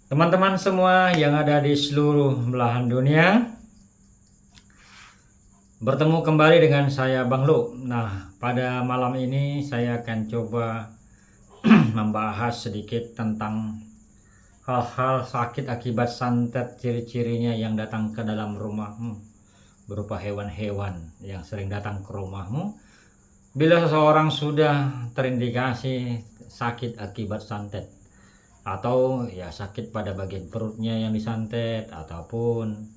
Teman-teman semua yang ada di seluruh belahan dunia, bertemu kembali dengan saya Bang Lu. Nah, pada malam ini saya akan coba membahas sedikit tentang hal-hal sakit akibat santet, ciri-cirinya yang datang ke dalam rumahmu, berupa hewan-hewan yang sering datang ke rumahmu. Bila seseorang sudah terindikasi sakit akibat santet, atau ya sakit pada bagian perutnya yang disantet, ataupun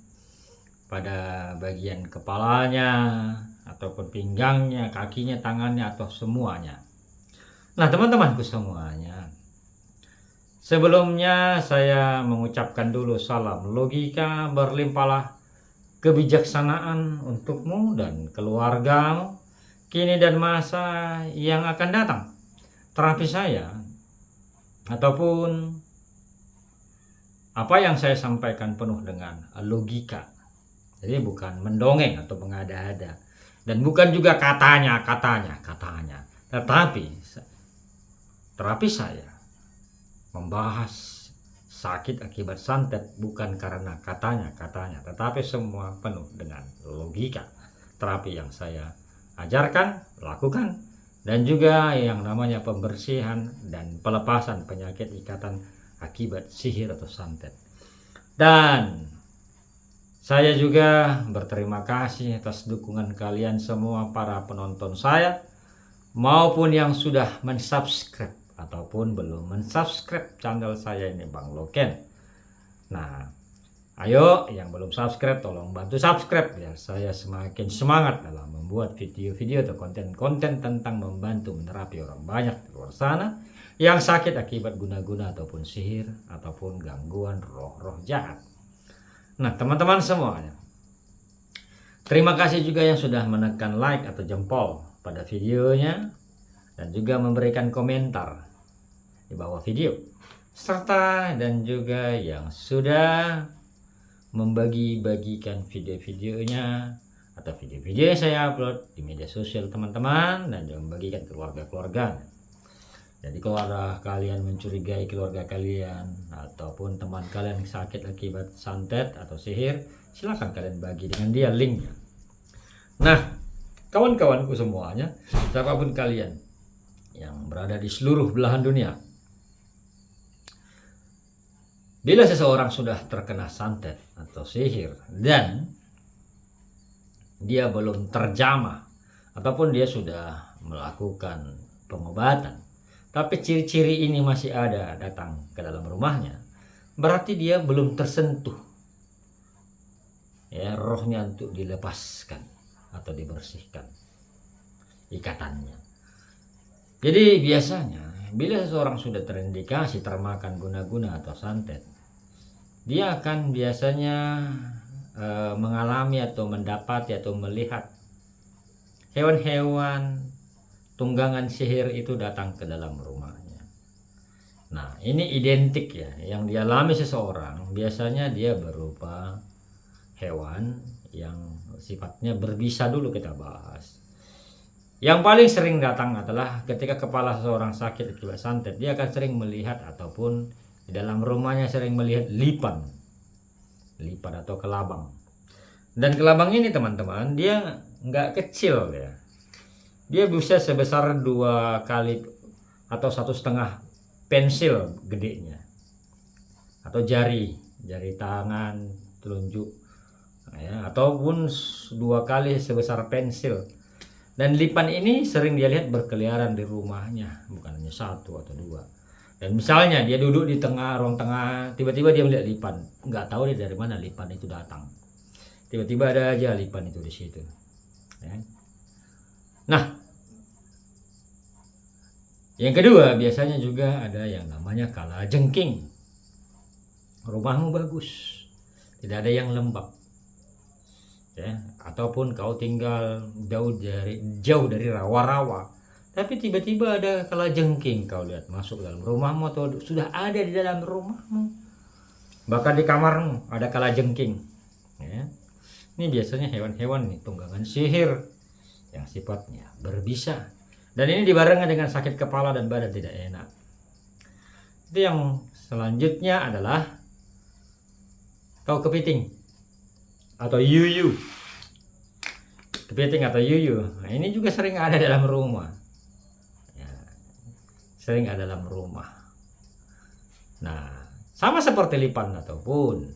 pada bagian kepalanya, ataupun pinggangnya, kakinya, tangannya, atau semuanya. Nah, teman-temanku semuanya, sebelumnya saya mengucapkan dulu salam logika berlimpahlah kebijaksanaan untukmu dan keluargamu kini dan masa yang akan datang. Terapi saya ataupun apa yang saya sampaikan penuh dengan logika. Jadi bukan mendongeng atau mengada-ada, dan bukan juga katanya, tetapi terapi saya membahas sakit akibat santet bukan karena katanya, tetapi semua penuh dengan logika. Terapi yang saya ajarkan, lakukan, dan juga yang namanya pembersihan dan pelepasan penyakit ikatan akibat sihir atau santet. Dan saya juga berterima kasih atas dukungan kalian semua para penonton saya, maupun yang sudah mensubscribe ataupun belum mensubscribe channel saya ini Bang Loken. Nah, ayo yang belum subscribe tolong bantu subscribe biar saya semakin semangat dalam membuat video-video atau konten-konten tentang membantu menerapi orang banyak di luar sana yang sakit akibat guna-guna ataupun sihir ataupun gangguan roh-roh jahat. Nah, teman-teman semuanya, terima kasih juga yang sudah menekan like atau jempol pada videonya dan juga memberikan komentar di bawah video, serta dan juga yang sudah membagi-bagikan video-videonya atau video-video yang saya upload di media sosial teman-teman, dan juga membagikan keluarga-keluarga. Jadi kalau ada kalian mencurigai keluarga kalian ataupun teman kalian yang sakit akibat santet atau sihir, silahkan kalian bagi dengan dia linknya. Nah, kawan-kawanku semuanya, siapapun kalian yang berada di seluruh belahan dunia, bila seseorang sudah terkena santet atau sihir dan dia belum terjamah ataupun dia sudah melakukan pengobatan, tapi ciri-ciri ini masih ada datang ke dalam rumahnya, berarti dia belum tersentuh ya rohnya untuk dilepaskan atau dibersihkan ikatannya. Jadi biasanya bila seseorang sudah terindikasi termakan guna-guna atau santet, dia akan biasanya mengalami atau mendapati atau melihat hewan-hewan tunggangan sihir itu datang ke dalam rumahnya. Nah, ini identik ya yang dialami seseorang, biasanya dia berupa hewan yang sifatnya berbisa. Dulu kita bahas. Yang paling sering datang adalah ketika kepala seseorang sakit akibat santet, dia akan sering melihat ataupun di dalam rumahnya sering melihat lipan atau kelabang. Dan kelabang ini teman-teman, dia nggak kecil ya. Dia bisa sebesar 2 kali atau 1,5 pensil gedenya, atau jari tangan telunjuk ya, ataupun 2 kali sebesar pensil. Dan lipan ini sering dia lihat berkeliaran di rumahnya, bukan hanya 1 atau 2. Dan misalnya dia duduk di tengah ruang tengah, tiba-tiba dia melihat lipan, nggak tahu dia dari mana lipan itu datang. Tiba-tiba ada aja lipan itu di situ. Ya. Nah, yang kedua biasanya juga ada yang namanya kalajengking. Rumahmu bagus, tidak ada yang lembab, ya, ataupun kau tinggal jauh dari rawa-rawa, tapi tiba-tiba ada kalajengking kau lihat masuk dalam rumahmu atau sudah ada di dalam rumahmu, bahkan di kamarmu ada kalajengking. Ya. Ini biasanya hewan-hewan nih tunggangan sihir yang sifatnya berbisa, dan ini dibarengi dengan sakit kepala dan badan tidak enak. Itu yang selanjutnya adalah Tahu kepiting atau yuyu? Kepiting atau yuyu, nah, ini juga sering ada dalam rumah ya, sering ada dalam rumah. Nah, sama seperti lipan ataupun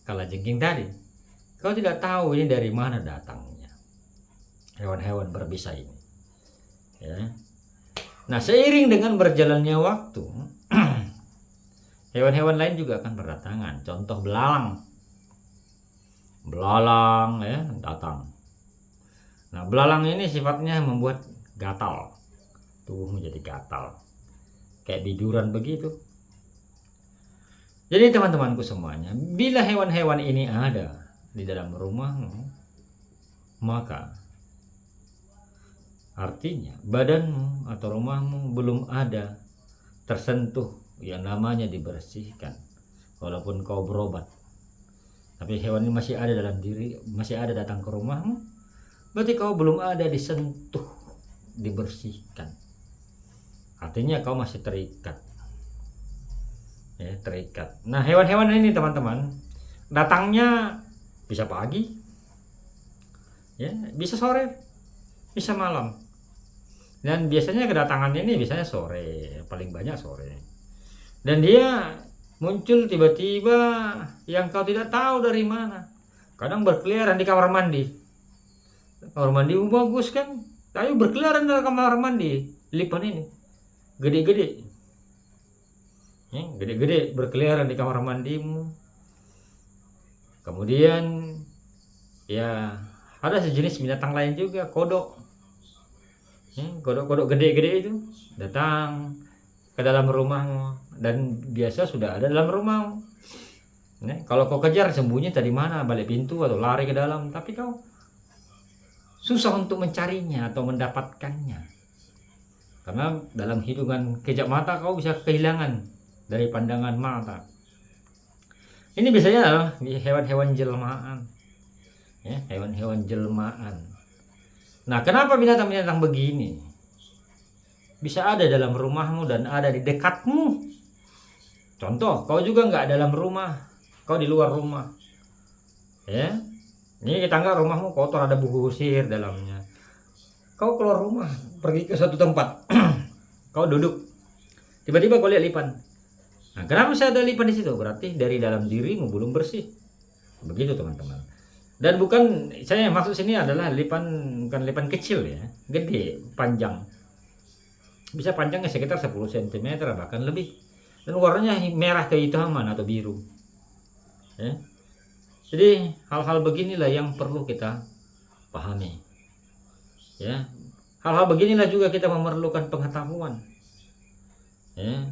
kalajengking tadi, kau tidak tahu ini dari mana datangnya hewan-hewan berbisa ini ya. Nah, seiring dengan berjalannya waktu hewan-hewan lain juga akan berdatangan. Contoh belalang ya datang. Nah, belalang ini sifatnya membuat gatal, tubuh menjadi gatal, kayak biduran begitu. Jadi teman-temanku semuanya, bila hewan-hewan ini ada di dalam rumahmu, maka artinya badanmu atau rumahmu belum ada tersentuh yang namanya dibersihkan. Walaupun kau berobat, tapi hewan ini masih ada dalam diri, masih ada datang ke rumahmu, berarti kau belum ada disentuh, dibersihkan. Artinya kau masih terikat ya, terikat. Nah, hewan-hewan ini teman-teman datangnya bisa pagi ya, bisa sore, bisa malam. Dan biasanya kedatangannya ini biasanya sore, paling banyak sore. Dan dia muncul tiba-tiba yang kau tidak tahu dari mana. Kadang berkeliaran di kamar mandi. Kamar mandi bagus kan, ayo berkeliaran dalam kamar mandi. Lipan ini gede-gede ya, gede-gede berkeliaran di kamar mandimu. Kemudian ya ada sejenis binatang lain juga, kodok ya, kodok gede-gede itu datang ke dalam rumahmu dan biasa sudah ada dalam rumahmu ya. Kalau kau kejar sembunyi tadi mana, balik pintu atau lari ke dalam, tapi kau susah untuk mencarinya atau mendapatkannya, karena dalam hitungan kejap mata kau bisa kehilangan dari pandangan mata. Ini biasanya hewan-hewan jelmaan ya, hewan-hewan jelmaan. Nah, kenapa binatang-binatang begini bisa ada dalam rumahmu dan ada di dekatmu? Contoh, kau juga nggak dalam rumah, kau di luar rumah ya. Ini tetangga rumahmu kotor, ada buku sihir dalamnya. Kau keluar rumah, pergi ke suatu tempat, kau duduk, tiba-tiba kau lihat lipan. Nah, kenapa bisa ada lipan di situ? Berarti dari dalam dirimu belum bersih. Begitu teman-teman. Dan bukan, saya maksud sini adalah lipan, bukan lipan kecil ya, gede, panjang. Bisa panjangnya sekitar 10 cm bahkan lebih. Dan warnanya merah kehitaman atau biru. Ya. Jadi hal-hal beginilah yang perlu kita pahami. Ya. Hal-hal beginilah juga kita memerlukan pengetahuan. Ya.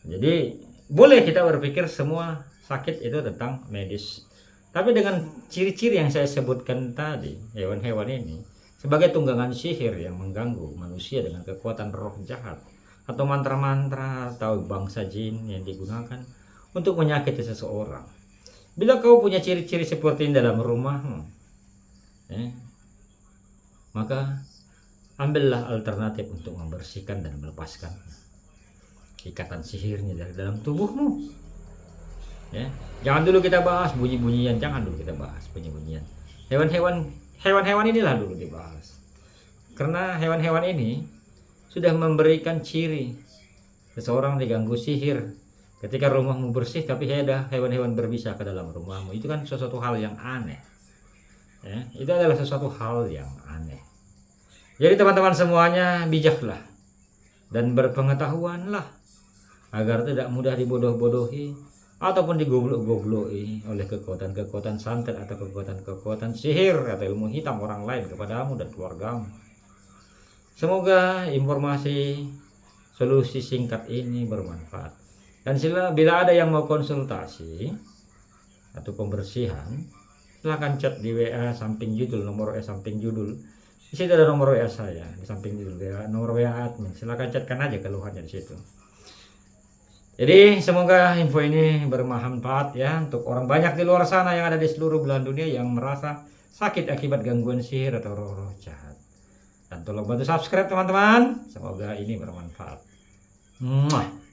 Jadi boleh kita berpikir semua sakit itu tentang medis. Tapi dengan ciri-ciri yang saya sebutkan tadi, hewan-hewan ini sebagai tunggangan sihir yang mengganggu manusia dengan kekuatan roh jahat atau mantra-mantra atau bangsa jin yang digunakan untuk menyakiti seseorang. Bila kau punya ciri-ciri seperti ini dalam rumahmu, maka ambillah alternatif untuk membersihkan dan melepaskan ikatan sihirnya dari dalam tubuhmu. Ya, jangan dulu kita bahas bunyi-bunyian, jangan dulu kita bahas bunyi-bunyian. Hewan-hewan inilah dulu dibahas. Karena hewan-hewan ini sudah memberikan ciri seseorang diganggu sihir. Ketika rumahmu bersih tapi ada hewan-hewan berbisa ke dalam rumahmu, itu kan sesuatu hal yang aneh. Ya, itu adalah sesuatu hal yang aneh. Jadi teman-teman semuanya bijaklah dan berpengetahuanlah agar tidak mudah dibodoh-bodohi ataupun digoblok-gobloki oleh kekuatan-kekuatan santet atau kekuatan-kekuatan sihir atau ilmu hitam orang lain kepadamu dan keluargamu. Semoga informasi solusi singkat ini bermanfaat. Dan bila ada yang mau konsultasi atau pembersihan, silahkan chat di WA samping judul, nomor WA samping judul. Di situ ada nomor WA saya, di samping judul WA, nomor WA admin. Silahkan chatkan aja keluhannya di situ. Jadi semoga info ini bermanfaat ya untuk orang banyak di luar sana yang ada di seluruh belahan dunia yang merasa sakit akibat gangguan sihir atau roh-roh jahat. Dan tolong bantu subscribe teman-teman. Semoga ini bermanfaat. Muah.